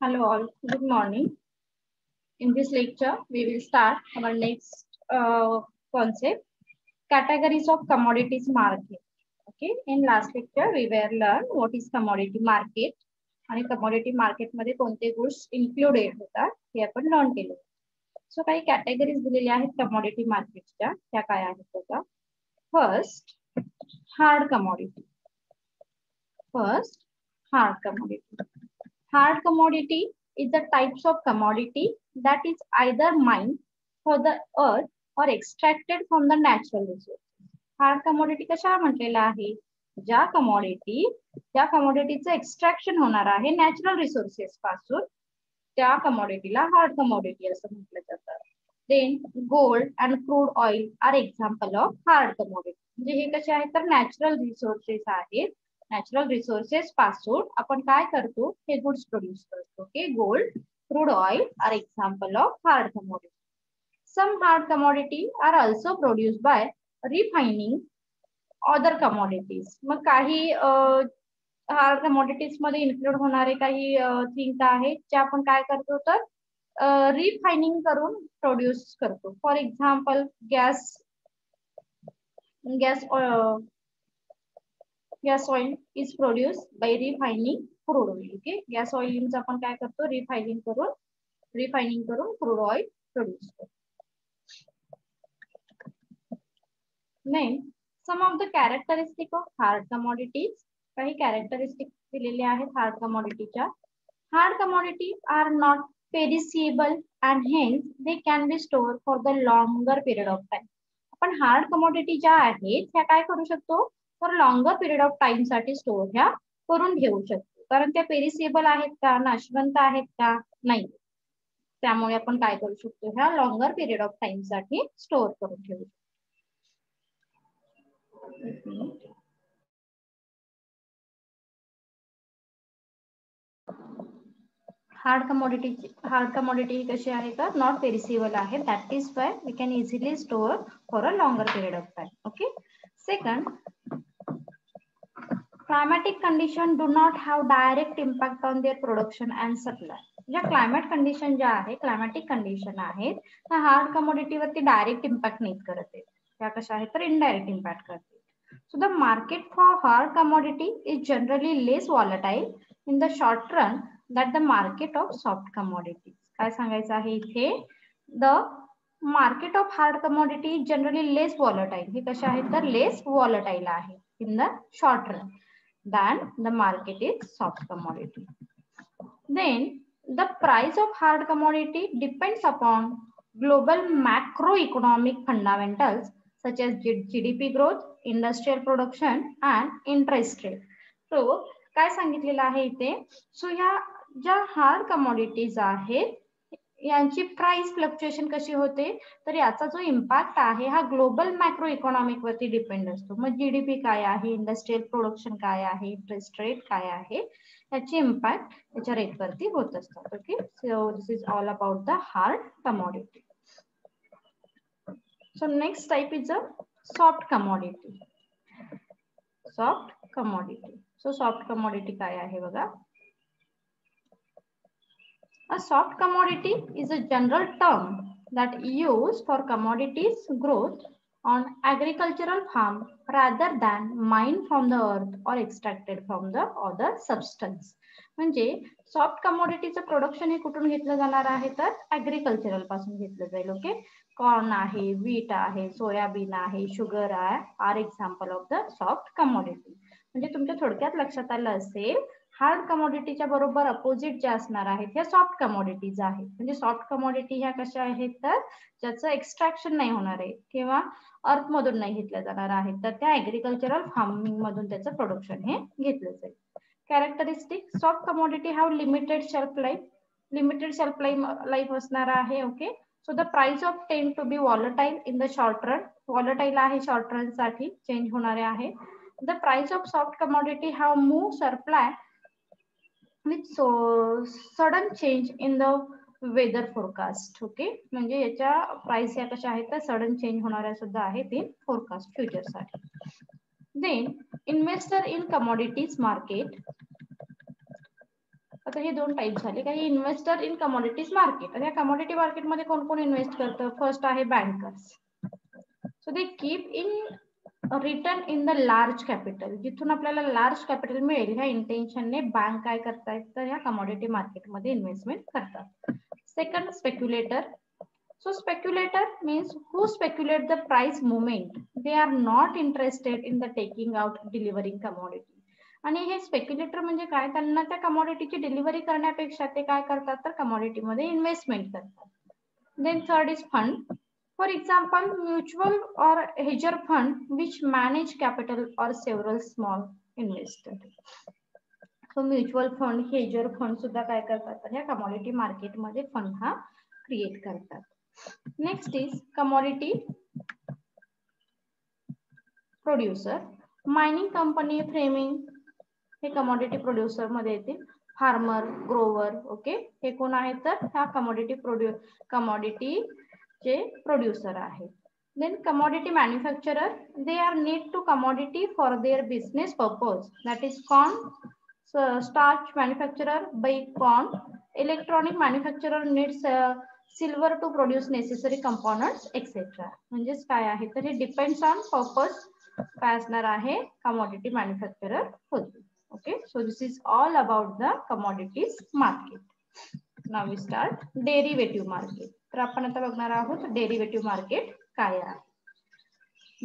Hello all, good morning. In this lecture, we will start our next concept, categories of commodities market. Okay, in last lecture, we were learn what is commodity market आणि commodity market मध्ये कोणते goods included होतात हे आपण learn केले. So काही categories दिलेल्या आहेत commodity marketच्या, त्या काय आहेत बघा. First, hard commodity. First, hard commodity. Hard commodity is the types of commodity that is either mined for the earth or extracted from the natural resources. Hard commodity कशाला म्हटलेला आहे? ज्या कमोडिटीचं एक्स्ट्रॅक्शन होणार आहे नॅचरल रिसोर्सेस पासून त्या कमोडिटीला hard commodity असं म्हटलं जातं. Then gold and crude oil are example of hard commodity. म्हणजे हे कसे आहेत तर नॅचरल रिसोर्सेस आहेत. नॅचरल रिसोर्सेस पासून आपण काय करतो हे गुड्स प्रोड्यूस करतो. Okay, gold, crude oil are example of hard commodity. Some hard commodity are also produced by refining other commodities. मग काही हार्ड कमोडिटीज मध्ये इन्क्लूड होणारे काही थिंग्स आहेत जे आपण काय करतो तर रिफायनिंग करून प्रोड्यूस करतो. For example gas oil is produced by refining crude oil. Okay, gas oil आपण काय करतो रिफायनिंग करून क्रूड ऑइल प्रोड्यूस करतो. Then some of the characteristic of hard commodities. काही कॅरेक्टरिस्टिक दिलेले आहेत हार्ड कमोडिटीच्या. Hard commodity are not perishable and hence they can be stored for the longer period of time. आपण hard commodity ज्या आहेत ह्या काय करू शकतो तर लॉंगर पिरियड ऑफ टाइम साठी स्टोर ह्या करून घेऊ शकतो. कारण त्या पेरिसेबल आहेत का, नाशवंत आहेत का, नाही. त्यामुळे आपण काय करू शकतो ह्या लॉंगर पिरियड ऑफ टाइम साठी स्टोर करून ठेवू शकतो. हार्ड कमोडिटी कशी आहे तर नॉट पेरिसेबल आहे. That is why we can easily store for a longer period of time. Okay. Second, climatic condition do not have direct impact on their production and supply. ज्या climate condition ज्या आहे climatic condition आहेत त्या hard commodity वरती direct impact नाही करत आहेत. त्या कशा आहेत तर इनडायरेक्ट इम्पॅक्ट करते. So the market for hard commodity is generally less volatile in the short run that the market of soft commodity. काय सांगायचं आहे इथे, the market of hard commodity is generally less volatile. हे कशा आहेत तर less volatile आहे in the short run than the market is soft commodity. Then the price of hard commodity depends upon global macroeconomic fundamentals such as GDP growth, industrial production and interest rate. So काय सांगितलेलं आहे इथे, so ह्या ज्या hard commodities आहेत यांची price fluctuation कशी होते तर याचा जो इम्पॅक्ट आहे हा ग्लोबल मॅक्रो इकॉनॉमिक वरती डिपेंड असतो. मग जीडीपी काय आहे, इंडस्ट्रियल प्रोडक्शन काय आहे, इंटरेस्ट रेट काय आहे, याची इम्पॅक्ट याच्या रेट वरती होत असतात. Okay, so this is all about the hard commodity. So next type is a soft commodity. Soft commodity. So soft commodity काय आहे बघा. A soft commodity is a general term that used for commodities growth on agricultural farm rather than mined from the earth or extracted from the other substance. म्हणजे soft कमोडिटीचं production हे कुठून घेतलं जाणार आहे तर ऍग्रिकल्चरल पासून घेतलं जाईल. ओके, कॉर्न आहे, व्हीट आहे, सोयाबीन आहे, शुगर आहे, are example of the soft commodity. म्हणजे तुमच्या थोडक्यात लक्षात आलं असेल हार्ड कमोडिटीच्या बरोबर अपोजिट ज्या असणार आहेत ह्या सॉफ्ट कमोडिटीज आहेत. म्हणजे सॉफ्ट कमोडिटी ह्या कशा आहेत तर ज्याचं एक्स्ट्रॅक्शन नाही होणार आहे किंवा अर्थ मधून नाही घेतल्या जाणार आहेत तर त्या ऍग्रिकल्चरल फार्मिंग मधून त्याचं प्रोडक्शन हे घेतलं जाईल. Characteristic, soft commodity have limited shelf life असणार आहे. Okay, so the price of tend to be volatile in the short run. Volatile आहे शॉर्ट रन साठी, चेंज होणारे आहे. The price of soft commodity have move supply with so sudden change in the weather forecast. Okay, म्हणजे याच्या price या कशा आहेत तर सडन चेंज होणाऱ्या सुद्धा आहेत इन फोरकास्ट फ्युचर साठी. Then investor in commodities market आता हे दोन टाइप झाले. काही इन्व्हेस्टर इन कमोडिटीज मार्केट. आणि या कमोडिटी मार्केटमध्ये कोण कोण इन्व्हेस्ट करतं? फर्स्ट आहे bankers. So they keep in return in the large capital. जिथून आपल्याला लार्ज कॅपिटल मिळेल ह्या इंटेन्शनने बँक काय करतायत तर ह्या कमोडिटी मार्केटमध्ये इन्व्हेस्टमेंट करतात. Second स्पेक्युलेटर. So speculator means who speculate the price movement. They are not interested in the taking out delivering commodity. आणि हे स्पेक्युलेटर म्हणजे काय? त्यांना त्या कमोडिटीची डिलिव्हरी करण्यापेक्षा ते काय करतात तर कमोडिटी मध्ये इन्व्हेस्टमेंट करतात. Then third is fund. For example mutual or hedger fund which manage capital or several small investor. So mutual fund, hedger fund सुद्धा काय करतात तर ह्या कमोडिटी मार्केटमध्ये फंड हा क्रिएट करतात. Next is commodity producer. Mining company, framing हे commodity producer मध्ये येतील. फार्मर, ग्रोवर, ओके, हे कोण आहेत तर ह्या कमोडिटीचे प्रोड्युसर आहेत. Then commodity manufacturer. They are need to commodity for their business purpose. That is corn. Starch manufacturer by corn. Electronic manufacturer needs silver to produce necessary components etcetera. म्हणजेच काय आहे तर हे डिपेंड्स ऑन पर्पज काय असणार आहे commodity manufacturer होते. Okay, so this is all about the commodities market. Now we start derivative market. तर आपण आता बघणार आहोत derivative market काय आहे.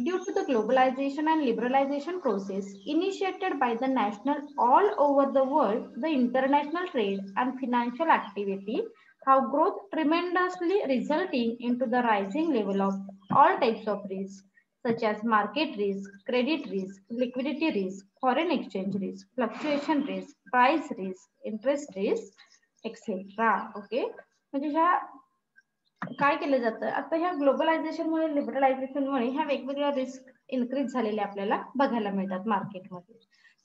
Due to the globalization and liberalization process initiated by the national all over the world, the international trade and financial activity have grown tremendously, resulting into the rising level of all types of risks such as market risk, credit risk, liquidity risk, foreign exchange risk, fluctuation risk, price risk, interest risk, etc. Okay, म्हणजे ह्या काय केलं जातं आता ह्या globalisation मुळे, liberalisation मुळे ह्या वेगवेगळ्या रिस्क इन्क्रीज झालेले आपल्याला बघायला मिळतात मार्केटमध्ये.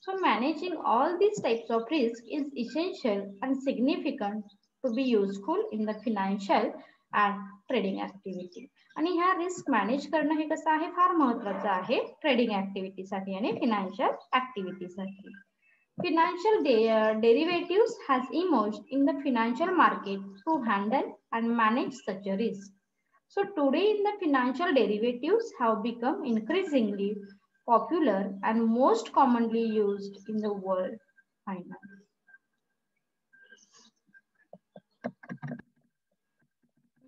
So managing all these types of risk is essential and significant to be useful in the financial and trading activity. आणि ह्या रिस्क मॅनेज करणं हे कसं आहे फार महत्वाचं आहे ट्रेडिंग ऍक्टिव्हिटीसाठी आणि financial ऍक्टिव्हिटीसाठी. Financial derivatives has emerged in the financial market to handle and manage such a risk. So today in the financial derivatives have become increasingly popular and most commonly used in the world finance.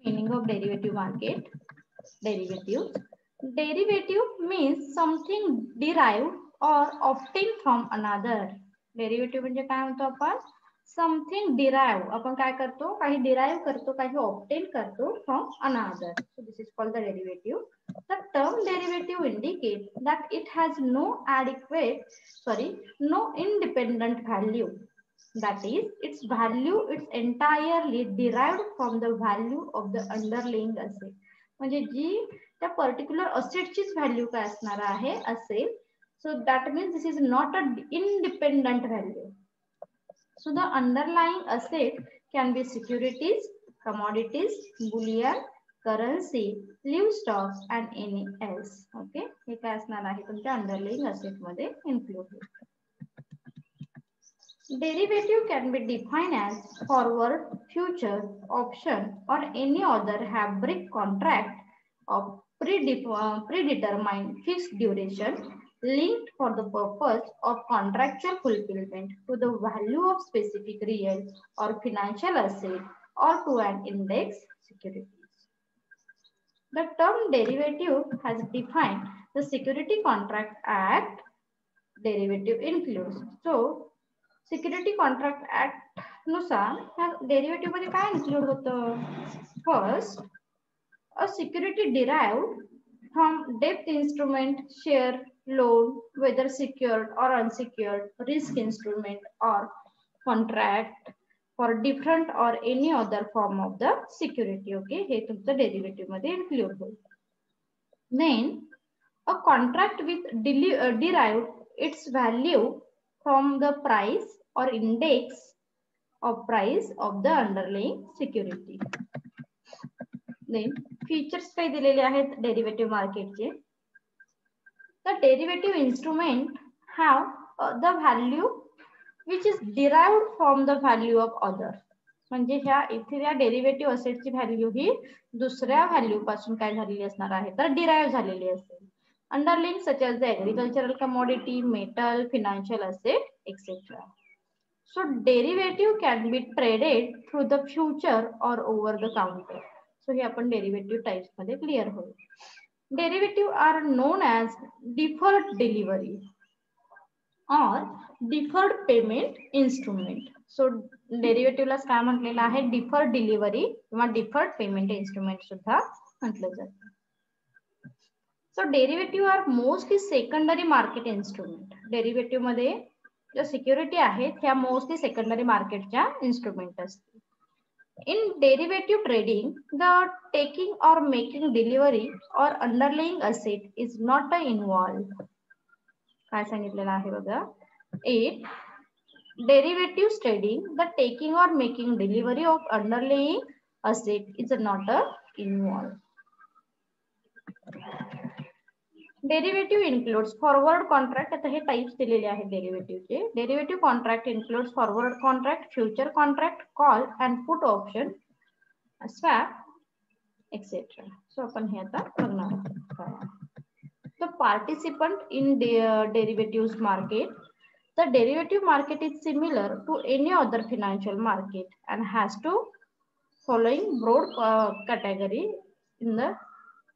Meaning of derivative market. Derivative means something derived or obtained from another. Derivative म्हणजे काय म्हणतो आपण something derive. आपण काय करतो काही derive करतो काही ऑब्टेन करतो from another. So this is called the derivative. The term derivative indicate that it has no independent value. That is, its value is entirely derived from the value of the underlying asset. म्हणजे जी त्या particular असेटचीच value काय असणार आहे असेल. So that means this is not an independent value. So the underlying asset can be securities, commodities, bullion, currency, livestock and any else. Okay, हे काय असणार आहे तुमच्या underlying asset मध्ये include. Derivative can be defined as forward, future, option or any other hybrid contract of predetermined fixed duration linked for the purpose of contractual fulfillment to the value of specific real or financial asset or to an index securities. The term derivative has defined the Security Contract Act. Derivative includes. So, Security Contract Act नुसार ह्या derivative मध्ये काय include होतं. First, a security derived from debt instrument, share, loan, whether secured or unsecured, risk instrument or contract for different or any other form of the security. Okay, हे तुमचं derivative मध्ये include होईल. Then a contract with derived its value from the price or index of price of the underlying security. Then features काय दिलेले आहेत derivative मार्केटचे. The derivative instrument have the value which is derived from the value of other. म्हणजे ह्या इथे या derivative असेटची value ही दुसऱ्या value पासून काय झालेली असणार आहे तर डिराइव्ह झालेली असेल. Underlying such as the agricultural commodity, metal, financial asset, etc. So derivative can be traded through the future or over the counter. So हे आपण डेरिव्हेटिव्ह टाइप्स मध्ये क्लिअर होईल. Derivative are known as deferred delivery or deferred payment instrument. So डेरिव्हेटिव्हला काय म्हटलेलं आहे deferred delivery किंवा deferred payment instrument सुद्धा म्हटलं जातं. So derivative are mostly secondary market instrument. Derivative मध्ये ज्या सिक्युरिटी आहेत त्या मोस्टली सेकंडरी मार्केटच्या इन्स्ट्रुमेंट असतील. In derivative trading, the taking or making delivery or underlying asset is not involved. काय सांगितलेलं आहे बघा. 8. Derivatives trading, the taking or making delivery of underlying asset is not involved. Derivative includes forward contract. आता हे types दिलेले आहेत डेरिव्हेटिव्हचे. Derivative contract includes forward contract, future contract, call and put option, swap, etcetera. So आपण हे आता बघणार आहोत. The participant in the derivatives market. The derivative market is similar to any other financial market and has to following broad category in the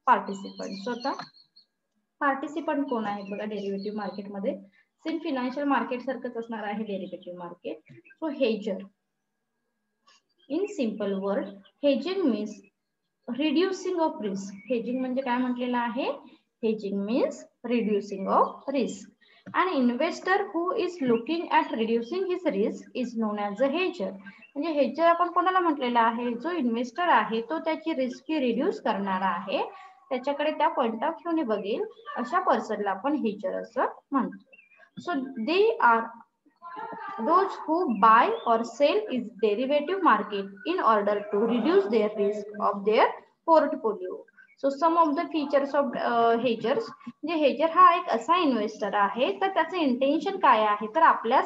participant. So आता participant कोण आहेत बघा derivative मार्केटमध्ये. सेम फिनान्शियल मार्केट सारखंच असणार आहे derivative market. So hedger. In simple word, hedging means reducing of risk. Hedging म्हणजे काय म्हटलेलं आहे, hedging means reducing of risk. An investor who is looking at reducing his risk is known as a hedger. म्हणजे hedger आपण कोणाला म्हटलेला आहे, जो investor आहे तो त्याची रिस्क रिड्यूस करणारा आहे, त्याच्याकडे त्या पॉइंट ऑफ व्ह्यूने बघेल अशा पर्सनला आपण हेजर असं म्हणतो. So they are those who buy or sell is derivative market in order to reduce their risk of their portfolio. So some of the features of hedgers. म्हणजे हेजर हा एक असा investor आहे तर त्याचं इंटेन्शन काय आहे तर आपल्या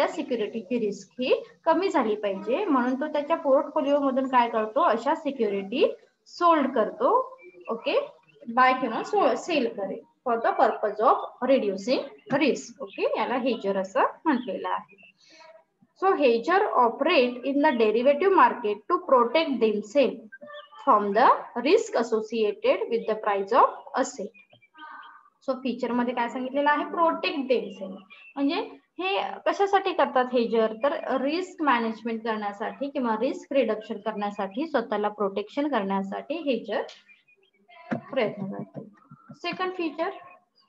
सिक्युरिटीची रिस्क ही कमी झाली पाहिजे म्हणून तो त्याच्या पोर्टफोलिओ मधून काय करतो अशा सिक्युरिटी सोल्ड करतो. ओके, बाय किंवा सेल करेल for the purpose of reducing risk. Okay, याला हेजर असं म्हटलेलं आहे. So hedger operate in the derivative market to protect themselves from the risk associated with the price of asset. So future मध्ये काय सांगितलेलं आहे, प्रोटेक्ट देमसेल्फ. म्हणजे हे कशासाठी करतात हेजर तर रिस्क मॅनेजमेंट करण्यासाठी किंवा रिस्क रिडक्शन करण्यासाठी, स्वतःला प्रोटेक्शन करण्यासाठी हेजर प्रयत्न करतात. Second feature,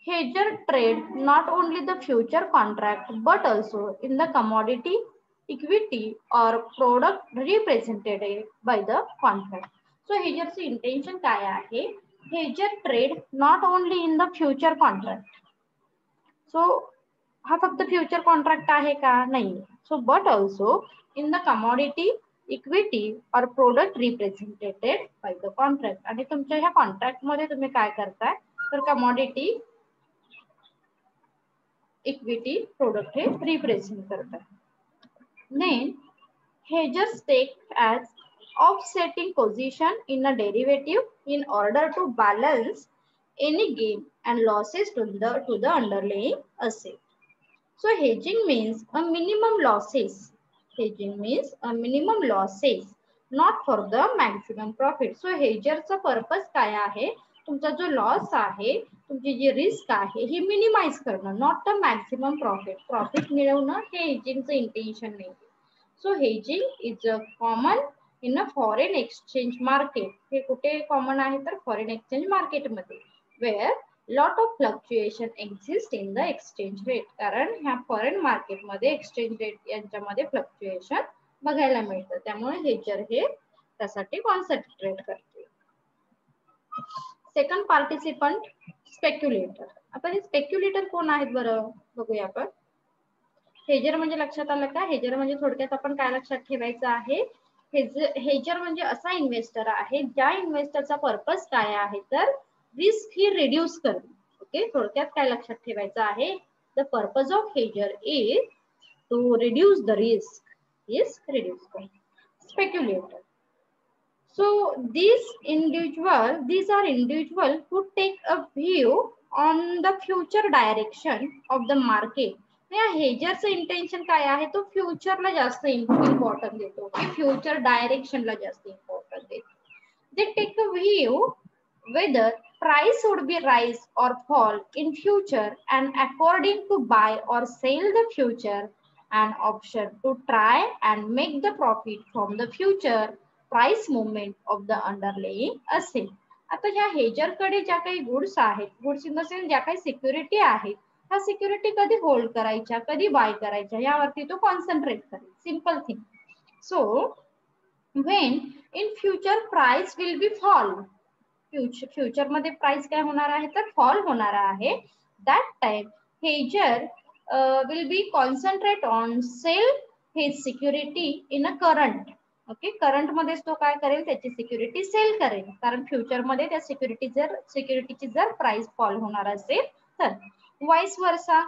hedger trade not only the future contract but also in the commodity, equity or product represented by the contract. So hedger चे intention काय आहे, hedger trade not only in the future contract. So हा फक्त future contract आहे का, नाही. So but also in the commodity, equity or product represented by the contract. आणि तुमच्या ह्या कॉन्ट्रॅक्ट मध्ये तुम्ही काय करताय तर कमॉडिटी, इक्विटी, प्रोडक्ट हे रिप्रेझेंट करताय. Then hedgers take as offsetting position in a derivative in order to balance any gain and losses to the underlying asset. So hedging means a minimum losses. Hedging means a minimum losses, not for the maximum profit. So hedger चा purpose काय आहे, तुमचा जो loss आहे, तुमची जी risk आहे ही मिनिमाइज करणं, not the maximum profit. Profit मिळवणं हे हेजिंगचं इंटेन्शन नाही. So hedging is a common in a foreign exchange market. हे कुठे कॉमन आहे तर फॉरेन एक्सचेंज मार्केटमध्ये, where lot of fluctuation exist in the exchange rate. कारण ह्या फॉरेन मार्केटमध्ये एक्सचेंज रेट यांच्यामध्ये फ्लक्च्युएशन बघायला मिळतं, त्यामुळे हेजर हे त्यासाठी कॉन्सन्ट्रेट करते. Second participant, speculator. आता हे स्पेक्युलेटर कोण आहेत बरं बघूया आपण. हेजर म्हणजे लक्षात आलं का, हेजर म्हणजे थोडक्यात आपण काय लक्षात ठेवायचं आहे, हेजर म्हणजे असा इन्व्हेस्टर आहे ज्या इन्व्हेस्टरचा पर्पस काय आहे तर रिस्क ही रिड्यूस करणे. ओके, थोडक्यात काय लक्षात ठेवायचं आहे, The purpose of hedger is to reduce the risk. Is reduce the speculator. So these are individuals who take a view on the future direction of the market. या हेजरचं intention काय आहे, तो फ्युचरला जास्त इम्पॉर्टंट देतो की फ्युचर डायरेक्शनला जास्त important देतो. They take a view whether price would be rise or fall in future, and according to buy or sell the future, an option to try and make the profit from the future price movement of the underlying असेल. आता ह्या hedger कडे ज्या काही goods आहेत, goods in the sense ज्या काही security आहेत, ह्या सिक्युरिटी कधी होल्ड करायच्या, कधी बाय करायच्या, यावरती तो कॉन्सन्ट्रेट करेल. Simple thing. So when in future price will be fall, future मध्ये प्राइस काय होणार आहे, तर फॉल होणार आहे. That time hedger will be concentrate on sell his security in a current. Okay, current मध्ये तो काय करेल, त्याची सिक्युरिटी सेल करेल, कारण फ्युचर मध्ये त्या सिक्युरिटीची जर प्राइस फॉल होणार असेल तर. वाईस वर्सा,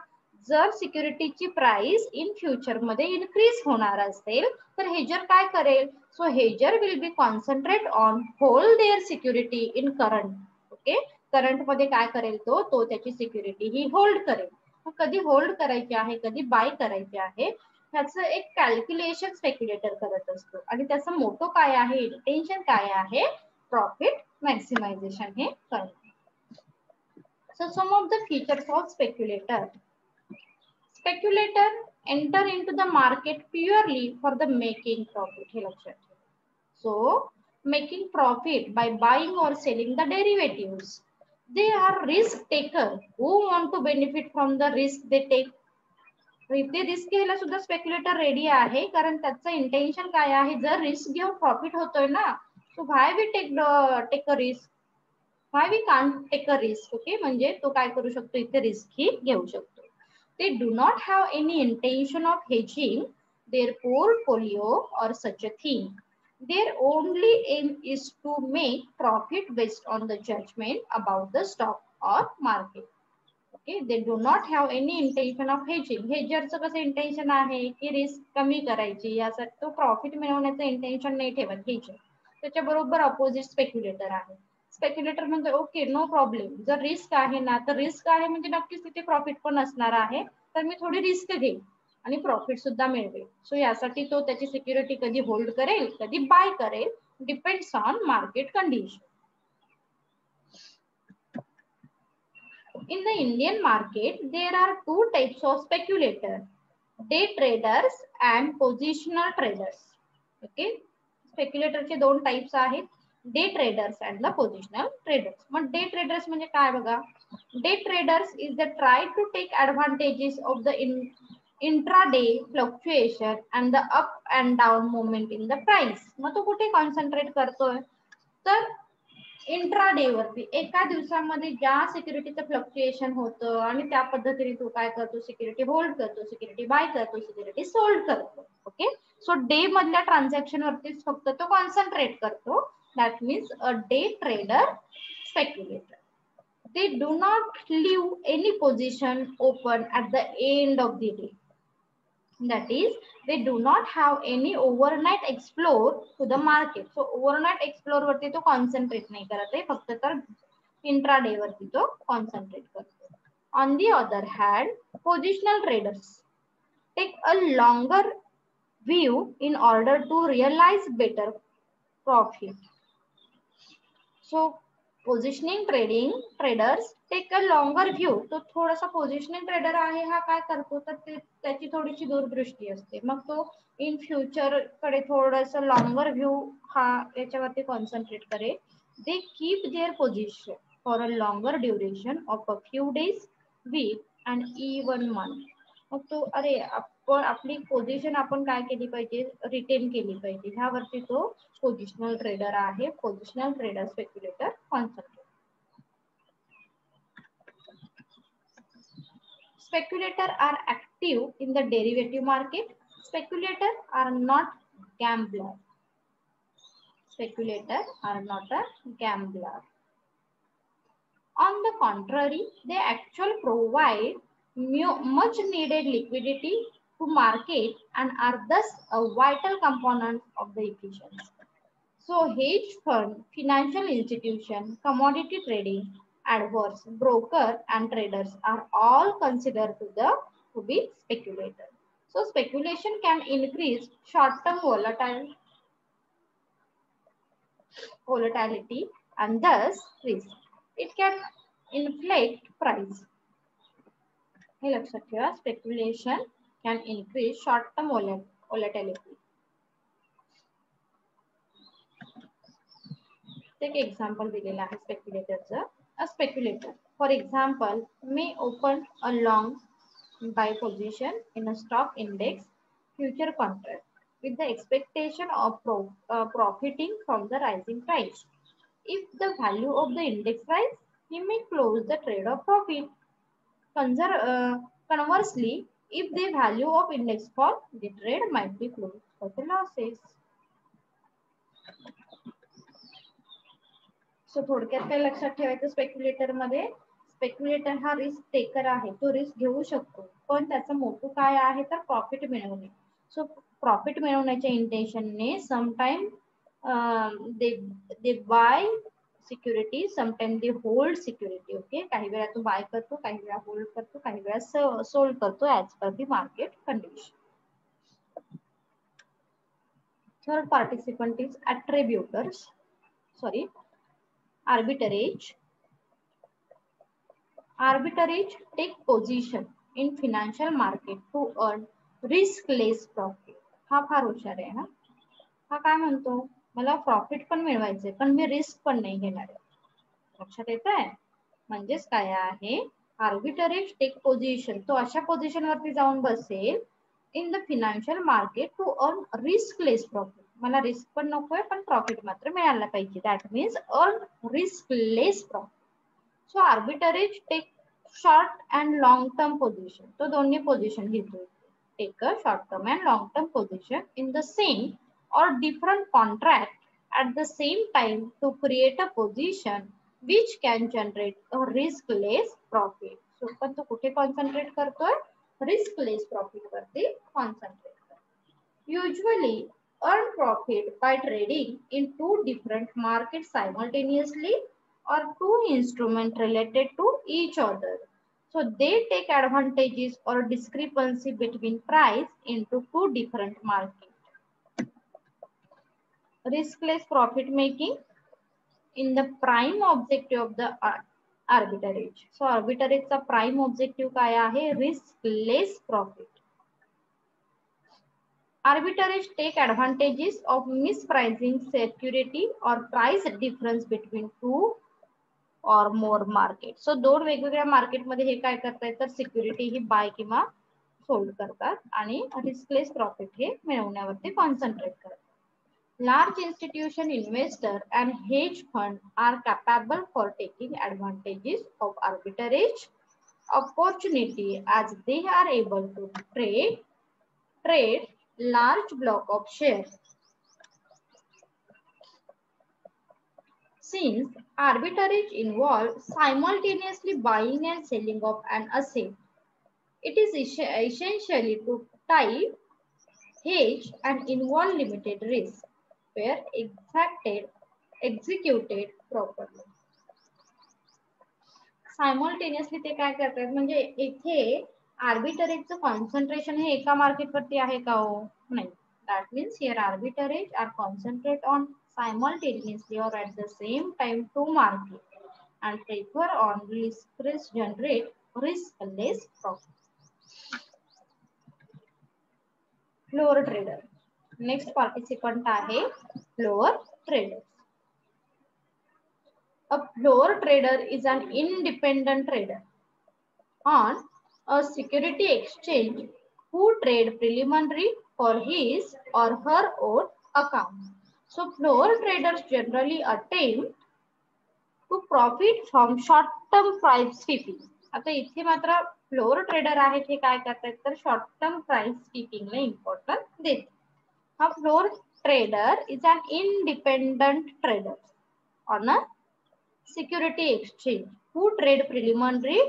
जर सिक्युरिटीची प्राइस इन फ्युचर मध्ये इन्क्रीज होणार असेल तर हेजर काय करेल, so hedger will be concentrate on hold their security in current. Okay, current मध्ये काय करेल, तो त्याची सिक्युरिटी ही होल्ड करेल. कधी होल्ड करायची आहे, कधी बाय करायची आहे, ह्याचं एक कॅल्क्युलेशन स्पेक्युलेटर करत असतो. आणि त्याचा मोटो काय आहे, इंटेन्शन काय आहे, प्रॉफिट मॅक्सिमायझेशन हे करणे. So some of the features of speculator. Speculator enter into the market purely for the making profit. हे लक्षात ठेवा. So making profit by buying or selling the derivatives. They are risk taker who want to benefit from the risk they take. इथे risk घ्यायला सुद्धा स्पेक्युलेटर ready आहे, कारण त्याचं intention काय आहे, जर रिस्क घेऊन प्रॉफिट होतोय ना, so why we take a risk, why we can't take a risk. Okay, म्हणजे तो काय करू शकतो, इथे रिस्क ही घेऊ शकतो. ते do not have any intention of hedging their portfolio or such a thing. Their only aim is to make profit based on the judgment about the stock or market. Okay, they do not have any intention of hedging. हेजरचं कसं intention आहे की risk कमी करायची, यासाठी तो profit मिळवण्याचं intention नाही ठेवत हेजर. त्याच्या बरोबर अपोजिट स्पेक्युलेटर आहे. स्पेक्युलेटर म्हणजे ओके, नो प्रॉब्लेम, जर रिस्क आहे ना, तर रिस्क आहे म्हणजे नक्कीच तिथे प्रॉफिट पण असणार आहे, तर मी थोडी रिस्क घेईन आणि प्रॉफिट सुद्धा मिळवेल. सो यासाठी तो त्याची सिक्युरिटी कधी होल्ड करेल, कधी बाय करेल, depends on market condition. In the Indian market, there are two types of speculator: day traders and positional traders. Okay, speculator चे दोन टाइप्स आहेत, day traders and the positional traders. मग day traders म्हणजे काय बघा, day traders is the try to take advantages of the intraday fluctuation and the up and down movement in the price. मग तो कुठे कॉन्सन्ट्रेट करतोय, तर इंट्राडे वरती, एका दिवसामध्ये ज्या सिक्युरिटीचं फ्लक्च्युएशन होतं आणि त्या पद्धतीने तो काय करतो, सिक्युरिटी होल्ड करतो, सिक्युरिटी बाय करतो, सिक्युरिटी सोल्ड करतो. ओके, सो डे मधल्या ट्रान्झॅक्शन वरतीच फक्त तो कॉन्सन्ट्रेट करतो. That means a day trader speculator. They do not leave any position open at the end of the day. That is, they do not have any overnight explore to the market. So overnight explore वरती तो concentrate नाही करत आहे, फक्त तर intraday वरती तो concentrate करतो. On the other hand, positional traders take a longer view in order to realize better profit. So positioning trading traders take a longer view. तो थोडासा पोझिशनिंग ट्रेडर आहे, हा काय करतो, तर त्याची थोडीशी दूरदृष्टी असते, मग तो इन फ्युचर कडे थोडस लॉंगर व्ह्यू हा याच्यावरती कॉन्सन्ट्रेट करेल. They keep their position for a longer duration of a few days, week and even month. मग तो अरे आपण आपली पोझिशन आपण काय केली पाहिजे, रिटेन केली पाहिजे, ह्यावरती तो पोझिशनल ट्रेडर आहे, positional trader speculator concept. Speculator are active in the derivative market. Speculator are not gambler. Speculator are not a gambler. On the contrary, they actually provide much needed liquidity to market and are thus a vital component of the efficiency. So hedge fund, financial institution, commodity trading, adverse, broker and traders are all considered to be speculators. So speculation can increase short-term volatility and thus risk. It can inflate price. हे लक्षात ठेवा, speculation can increase short-term volatility. एक example दिलेला आहे speculatorचं. A speculator, for example, may open a long buy position in a stock index future contract with the expectation of profiting from the rising price. If the value of the index rise, he may close the trade of profit. Conversely, if the value of index fall, the trade might be closed for the losses. So थोडक्यात काय लक्षात ठेवायचं, स्पेक्युलेटर मध्ये स्पेक्युलेटर हा risk taker आहे, तो risk घेऊ शकतो, पण त्याचा मोटो काय आहे तर प्रॉफिट मिळवणे. सो प्रॉफिट मिळवण्याच्या इंटेन्शनने sometime they buy security, sometime they hold security. Okay, काही वेळा तो बाय करतो, काही वेळा होल्ड करतो, काही वेळा सोल्ड करतो as per the market condition. Third participant is attributors, sorry, arbitrage. Arbitrage take position in financial market to earn riskless profit. हा फार हुशार आहे ना. हा काय म्हणतो, मला प्रॉफिट पण मिळवायचंय पण मी रिस्क पण नाही घेणार आहे. लक्षात येतंय, म्हणजेच काय आहे, आर्बिटरेज टेक पोझिशन, तो अशा पोझिशन वरती जाऊन बसेल in the financial market to earn riskless profit. मला रिस्क पण नकोय पण प्रॉफिट मात्र मिळायला पाहिजे. That means earn riskless profit. So arbitrage take short and long term position, तो दोन्ही पोझिशन घेतो. Take a short term and long term position in the same or different contract at the same time to create a position which can generate a riskless profit. So पण तो कुठे concentrate करतोय, riskless profit वरती concentrate करतो. Usually earn profit by trading in two different markets simultaneously or two instruments related to each other. So they take advantages or discrepancy between price into two different markets. Riskless profit making in the prime objective of the arbitrage. So arbitrage चा prime objective काय आहे, riskless profit. Arbitrage take advantages of mispricing security or price difference between two or more market. So दोन वेगवेगळ्या market मध्ये हे काय करतात तर सिक्युरिटी ही बाय किंवा सोल्ड करतात आणि रिस्कलेस प्रॉफिट हे मिळवण्यावरती कॉन्सन्ट्रेट करतात. Large institution investor and hedge fund are capable for taking advantages of arbitrage opportunity as they are able to trade large block of shares. Since arbitrage involves simultaneously buying and selling of an asset, it is essentially to type hedge and involve limited risk where executed properly. Simultaneously ते काय करतात, म्हणजे इथे आर्बिटरेजचं concentration हे एका market वरती आहे का हो, नाही. That means here arbitrage are concentrate on simultaneously और at the same time to market and prefer on risk generate riskless profit. Floor trader. Next participant आहे floor trader. A floor trader is an independent trader on a security exchange who trade preliminary for his or her own account. So floor traders generally attempt to profit from short term price sweeping. आता इथे मात्र floor trader आहेत हे काय करतात तर short term price स्वीपिंगला importance देतात. A floor trader is an independent trader on a security exchange who trade preliminary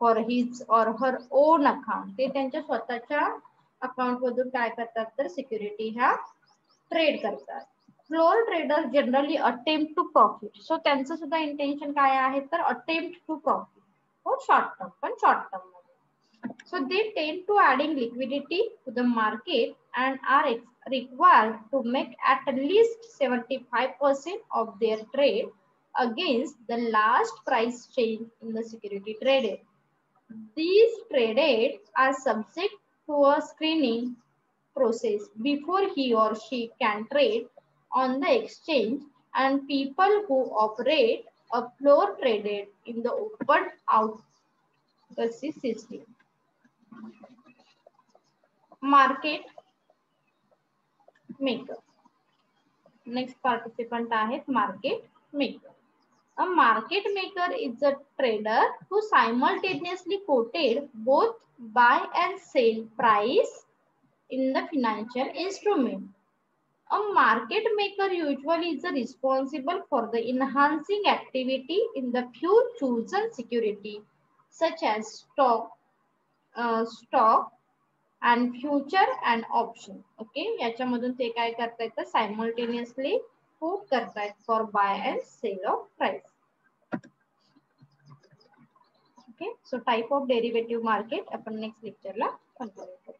for his और हर ओन अकाउंट, ते त्यांच्या स्वतःच्या अकाउंट मधून काय करतात तर सिक्युरिटी ह्या ट्रेड करतात. Floor trader generally attempt to profit, so त्यांचं सुद्धा इंटेन्शन काय आहे तर attempt to profit for short term, पण शॉर्ट टर्म मध्ये. So they tend to adding liquidity to the market and are required to make at least 75% of their trade against the last price change in the security traded. These trades are subject to a screening process before he or she can trade on the exchange, and people who operate a floor traded in the open outcast system. Market maker. Next participant आहेत market maker. A market maker is a trader who simultaneously quoted both buy and sell price in the financial instrument. A market maker usually is responsible for the enhancing activity in the few chosen security such as stock and future and option. Okay, याच्यामधून ते काय करता येतं simultaneously quote करतायत for buy and sell of price. Okay, so type of derivative market आपण next लेक्चरला continue करू.